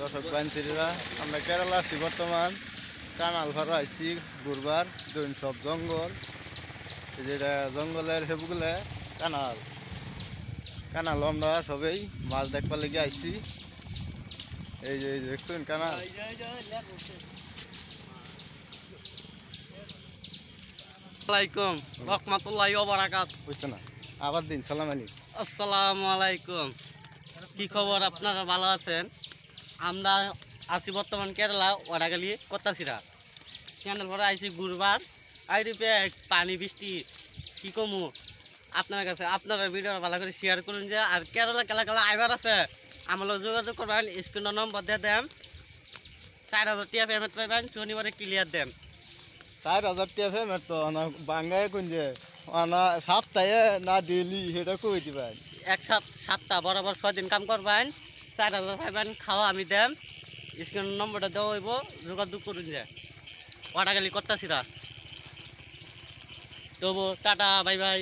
দর্শক বাইনছিরা আমরা কেরালা আছি বর্তমান কানাল ভাড়া আইছি ঘুরবার দুই সব জঙ্গল যেটা জঙ্গলের হেবুগুলা কানাল কানাল আমরা সবাই মাছ দেখবার লেগে আইছি এই যে দেখছেন কানাল আলাইকুম রহমাতুল্লাহি ওয়া বারাকাত বুঝছো না আবার দিন সালাম আলাইকুম আসসালামু আলাইকুম কি খবর আপনারা ভালো আছেন আমরা আছি বর্তমান কেরালা ওয়ারাগালি কত্তাছিরা ক্যান্ডেল ভরা আইছি ঘুরবার আইডিপে পানি বৃষ্টি কি কমু আপনার কাছে আপনারা ভিডিওটা ভালো করে শেয়ার করুন যে আর কেরালা কেলা আইবার আছে আমার যোগাযোগ করবেন স্ক্রিনের নম্বর দিয়ে দেন 4000 টাকা পেমেন্ট পাইবেন শনিবারে ক্লিয়ার দেন 4000 টাকা পেমেন্ট তো বাঙ্গায় কোন যে সপ্তাহে না ডেলি সেটা কই দিবেন এক সপ্তাহ বরাবর 6 দিন কাম করবেন 4000 পাইবেন খাওয়া আমি দেন স্ক্রিন নম্বরটা দেওয়া হইব যোগাযোগ করুন যে ওয়াটাগালি করতেছিরা তবু টাটা বাই বাই।